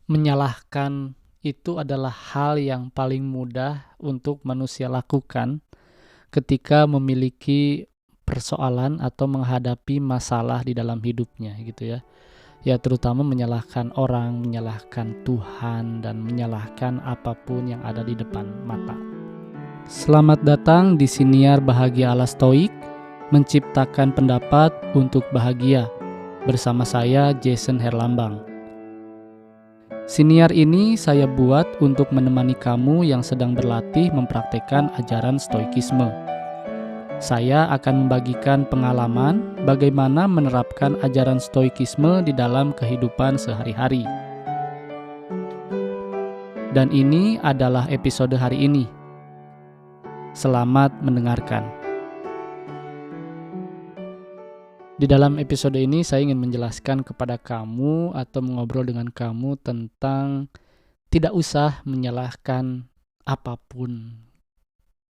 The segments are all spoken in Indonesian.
Menyalahkan itu adalah hal yang paling mudah untuk manusia lakukan ketika memiliki persoalan atau menghadapi masalah di dalam hidupnya gitu ya. Ya terutama menyalahkan orang, menyalahkan Tuhan, dan menyalahkan apapun yang ada di depan mata. Selamat datang di Siniar Bahagia ala Stoik, menciptakan pendapat untuk bahagia. Bersama saya Jason Herlambang. Siniar ini saya buat untuk menemani kamu yang sedang berlatih mempraktekkan ajaran Stoikisme. Saya akan membagikan pengalaman bagaimana menerapkan ajaran Stoikisme di dalam kehidupan sehari-hari. Dan ini adalah episode hari ini. Selamat mendengarkan. Di dalam episode ini saya ingin menjelaskan kepada kamu atau mengobrol dengan kamu tentang tidak usah menyalahkan apapun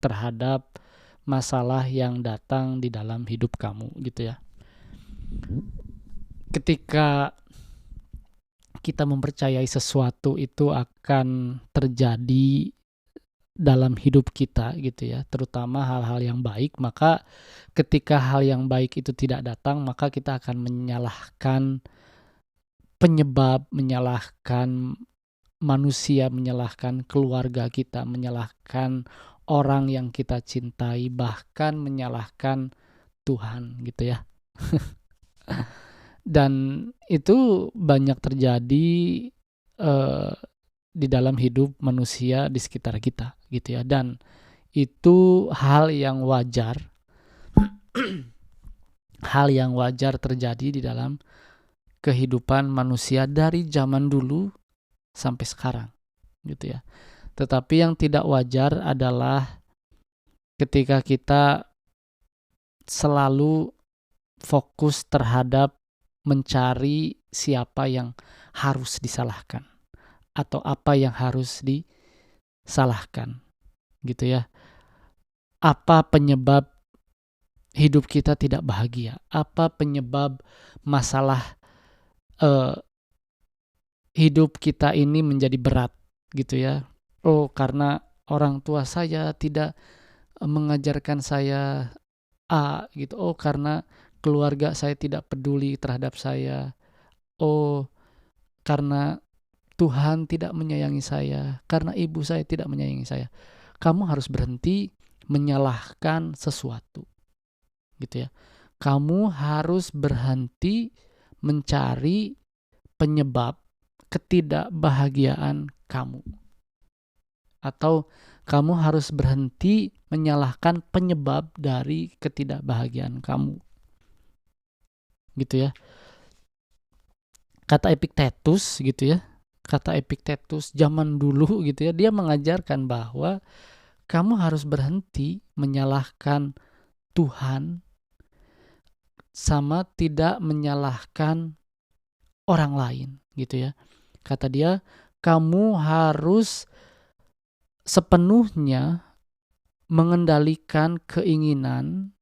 terhadap masalah yang datang di dalam hidup kamu gitu ya. Ketika kita mempercayai sesuatu itu akan terjadi dalam hidup kita gitu ya, terutama hal-hal yang baik, maka ketika hal yang baik itu tidak datang, maka kita akan menyalahkan penyebab, menyalahkan manusia, menyalahkan keluarga kita, menyalahkan orang yang kita cintai, bahkan menyalahkan Tuhan gitu ya. Dan itu banyak terjadi di dalam hidup manusia di sekitar kita gitu ya, dan itu hal yang wajar hal yang wajar terjadi di dalam kehidupan manusia dari zaman dulu sampai sekarang gitu ya. Tetapi yang tidak wajar adalah ketika kita selalu fokus terhadap mencari siapa yang harus disalahkan atau apa yang harus disalahkan gitu ya. Apa penyebab hidup kita tidak bahagia? Apa penyebab masalah hidup kita ini menjadi berat gitu ya? Oh, karena orang tua saya tidak mengajarkan saya A gitu. Oh, karena keluarga saya tidak peduli terhadap saya. Oh, karena Tuhan tidak menyayangi saya, karena ibu saya tidak menyayangi saya. Kamu harus berhenti menyalahkan sesuatu gitu ya. Kamu harus berhenti mencari penyebab ketidakbahagiaan kamu, atau kamu harus berhenti menyalahkan penyebab dari ketidakbahagiaan kamu gitu ya. Kata Epictetus gitu ya, kata Epictetus zaman dulu gitu ya, dia mengajarkan bahwa kamu harus berhenti menyalahkan Tuhan sama tidak menyalahkan orang lain gitu ya. Kata dia, kamu harus sepenuhnya mengendalikan keinginan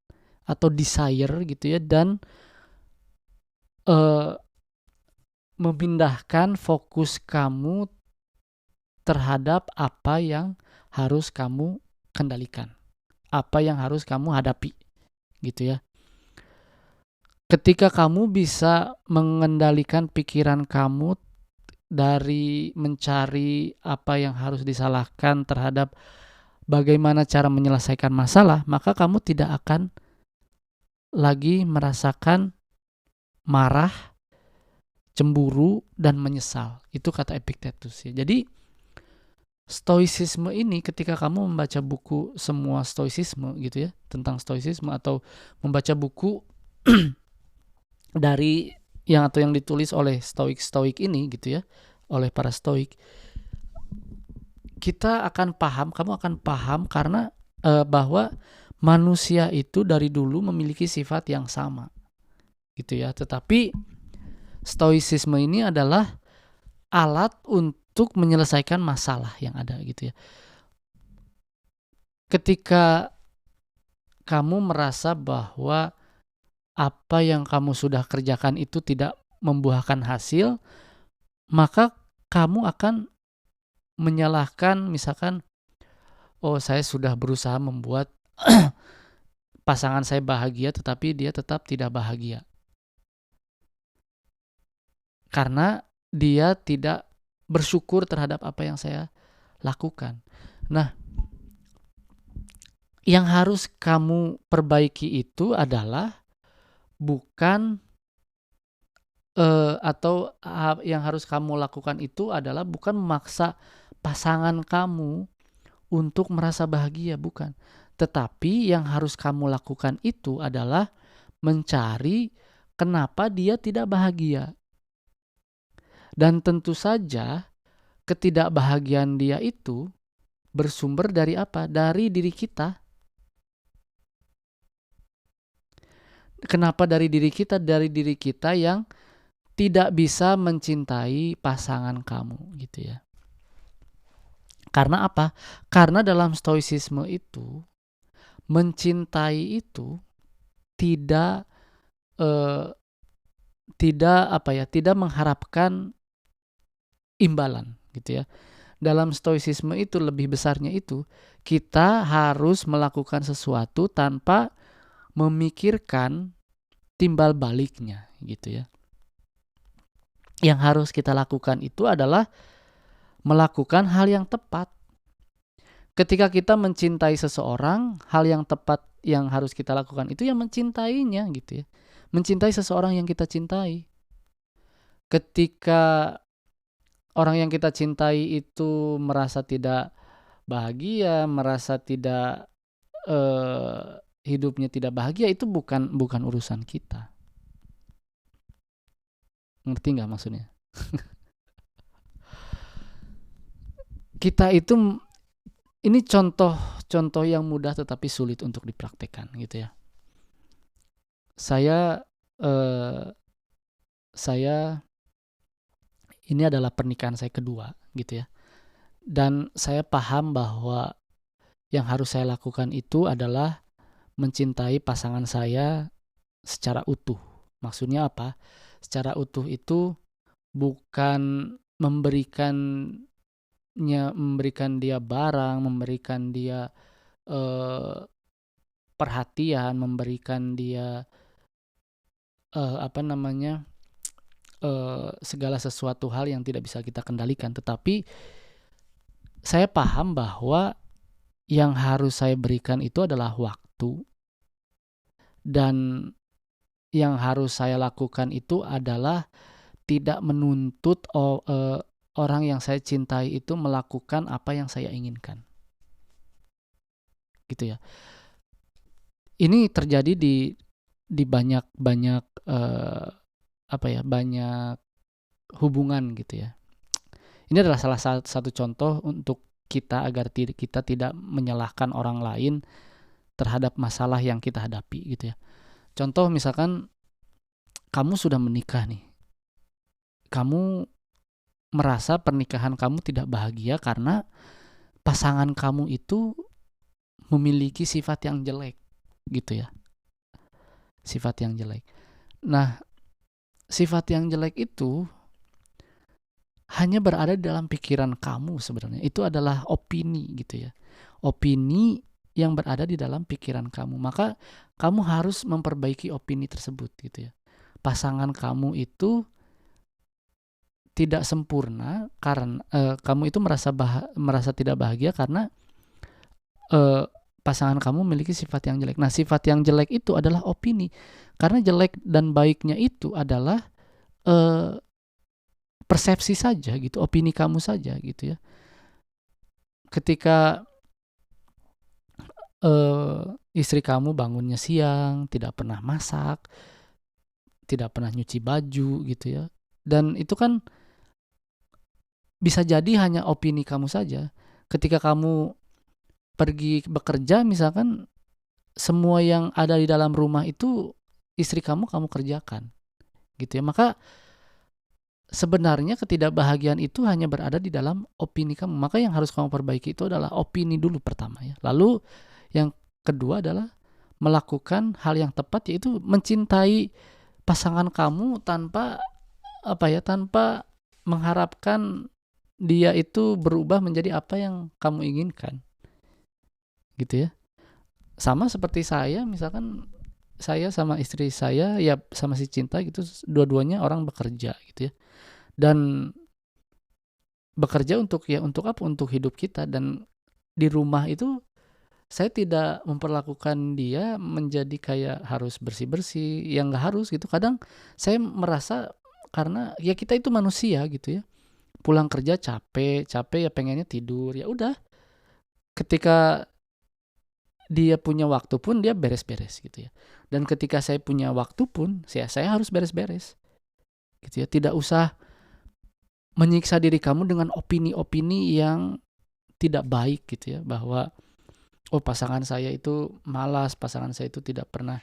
atau desire gitu ya, dan memindahkan fokus kamu terhadap apa yang harus kamu kendalikan, apa yang harus kamu hadapi gitu ya. Ketika kamu bisa mengendalikan pikiran kamu dari mencari apa yang harus disalahkan terhadap bagaimana cara menyelesaikan masalah, maka kamu tidak akan lagi merasakan marah, cemburu, dan menyesal. Itu kata Epictetus ya. Jadi stoicisme ini, ketika kamu membaca buku semua stoicisme gitu ya, tentang stoicisme, atau membaca buku dari yang ditulis oleh stoik ini gitu ya, oleh para stoik, kamu akan paham karena bahwa manusia itu dari dulu memiliki sifat yang sama gitu ya. Tetapi stoicisme ini adalah alat untuk menyelesaikan masalah yang ada gitu ya. Ketika kamu merasa bahwa apa yang kamu sudah kerjakan itu tidak membuahkan hasil, maka kamu akan menyalahkan misalkan, oh saya sudah berusaha membuat pasangan saya bahagia tetapi dia tetap tidak bahagia. Karena dia tidak bersyukur terhadap apa yang saya lakukan. Nah, yang harus kamu perbaiki itu adalah bukan atau yang harus kamu lakukan itu adalah bukan memaksa pasangan kamu untuk merasa bahagia, bukan. Tetapi yang harus kamu lakukan itu adalah mencari kenapa dia tidak bahagia. Dan tentu saja ketidakbahagiaan dia itu bersumber dari apa? Dari diri kita. Kenapa dari diri kita? Dari diri kita yang tidak bisa mencintai pasangan kamu gitu ya. Karena apa? Karena dalam stoicisme itu mencintai itu tidak tidak mengharapkan imbalan gitu ya. Dalam stoicisme itu lebih besarnya itu kita harus melakukan sesuatu tanpa memikirkan timbal baliknya gitu ya. Yang harus kita lakukan itu adalah melakukan hal yang tepat. Ketika kita mencintai seseorang, hal yang tepat yang harus kita lakukan itu yang mencintainya gitu ya. Mencintai seseorang yang kita cintai. Ketika orang yang kita cintai itu merasa tidak bahagia, merasa tidak hidupnya tidak bahagia, itu bukan urusan kita. Ngerti nggak maksudnya? Kita itu, ini contoh yang mudah tetapi sulit untuk dipraktekkan gitu ya. Saya ini adalah pernikahan saya kedua gitu ya. Dan saya paham bahwa yang harus saya lakukan itu adalah mencintai pasangan saya secara utuh. Maksudnya apa? Secara utuh itu bukan memberikan dia barang, memberikan dia perhatian, memberikan dia segala sesuatu hal yang tidak bisa kita kendalikan. Tetapi saya paham bahwa yang harus saya berikan itu adalah waktu, dan yang harus saya lakukan itu adalah tidak menuntut orang yang saya cintai itu melakukan apa yang saya inginkan. Gitu ya. Ini terjadi di banyak banyak hubungan gitu ya. Ini adalah salah satu contoh untuk kita agar kita tidak menyalahkan orang lain terhadap masalah yang kita hadapi gitu ya. Contoh misalkan kamu sudah menikah nih. Kamu merasa pernikahan kamu tidak bahagia karena pasangan kamu itu memiliki sifat yang jelek gitu ya. Sifat yang jelek. Nah, sifat yang jelek itu hanya berada di dalam pikiran kamu sebenarnya. Itu adalah opini gitu ya. Opini yang berada di dalam pikiran kamu. Maka kamu harus memperbaiki opini tersebut gitu ya. Pasangan kamu itu tidak sempurna karena kamu itu merasa tidak bahagia karena pasangan kamu memiliki sifat yang jelek. Nah, sifat yang jelek itu adalah opini. Karena jelek dan baiknya itu adalah persepsi saja gitu, opini kamu saja gitu ya. Ketika istri kamu bangunnya siang, tidak pernah masak, tidak pernah nyuci baju gitu ya. Dan itu kan bisa jadi hanya opini kamu saja. Ketika kamu pergi bekerja misalkan, semua yang ada di dalam rumah itu istri kamu kerjakan gitu ya. Maka sebenarnya ketidakbahagiaan itu hanya berada di dalam opini kamu. Maka yang harus kamu perbaiki itu adalah opini dulu pertama ya. Lalu yang kedua adalah melakukan hal yang tepat, yaitu mencintai pasangan kamu tanpa mengharapkan dia itu berubah menjadi apa yang kamu inginkan, gitu ya. Sama seperti saya, misalkan saya sama istri saya, ya sama si Cinta gitu, dua-duanya orang bekerja gitu ya. Dan bekerja untuk apa? Untuk hidup kita. Dan di rumah itu saya tidak memperlakukan dia menjadi kayak harus bersih-bersih, yang nggak harus gitu. Kadang saya merasa karena ya kita itu manusia gitu ya. Pulang kerja capek ya pengennya tidur. Ya udah, ketika dia punya waktu pun dia beres-beres gitu ya. Dan ketika saya punya waktu pun saya harus beres-beres gitu ya. Tidak usah menyiksa diri kamu dengan opini-opini yang tidak baik gitu ya, bahwa oh pasangan saya itu malas, pasangan saya itu tidak pernah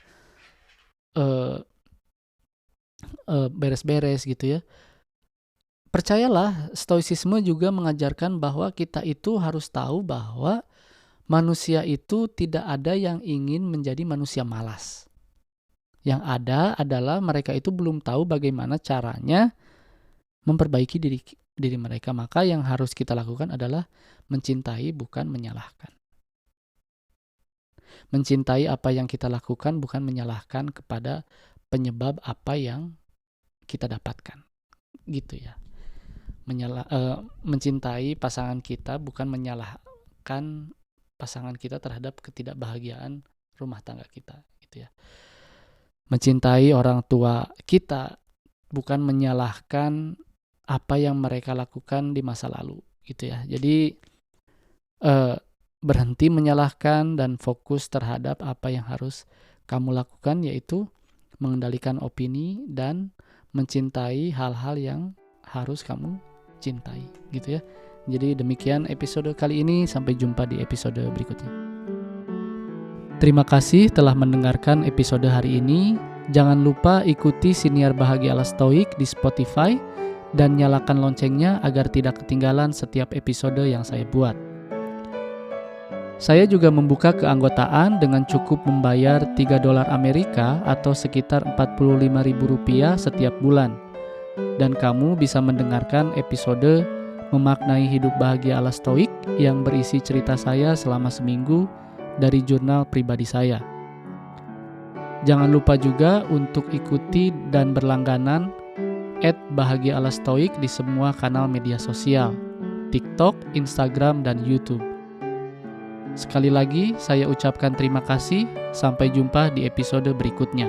beres-beres gitu ya. Percayalah, stoicisme juga mengajarkan bahwa kita itu harus tahu bahwa manusia itu tidak ada yang ingin menjadi manusia malas. Yang ada adalah mereka itu belum tahu bagaimana caranya memperbaiki diri mereka. Maka yang harus kita lakukan adalah mencintai, bukan menyalahkan. Mencintai apa yang kita lakukan, bukan menyalahkan kepada penyebab apa yang kita dapatkan. Gitu ya. Mencintai pasangan kita, bukan menyalahkan pasangan kita terhadap ketidakbahagiaan rumah tangga kita. Gitu ya. Mencintai orang tua kita, bukan menyalahkan apa yang mereka lakukan di masa lalu. Gitu ya. Jadi berhenti menyalahkan dan fokus terhadap apa yang harus kamu lakukan, yaitu mengendalikan opini dan mencintai hal-hal yang harus kamu cintai, gitu ya. Jadi demikian episode kali ini, sampai jumpa di episode berikutnya. Terima kasih telah mendengarkan episode hari ini. Jangan lupa ikuti Siniar Bahagia ala Stoik di Spotify dan nyalakan loncengnya agar tidak ketinggalan setiap episode yang saya buat. Saya juga membuka keanggotaan dengan cukup membayar $3 Amerika atau sekitar Rp45.000 setiap bulan. Dan kamu bisa mendengarkan episode Memaknai Hidup Bahagia ala Stoik yang berisi cerita saya selama seminggu dari jurnal pribadi saya. Jangan lupa juga untuk ikuti dan berlangganan @Bahagia ala Stoik di semua kanal media sosial, TikTok, Instagram, dan YouTube. Sekali lagi, saya ucapkan terima kasih. Sampai jumpa di episode berikutnya.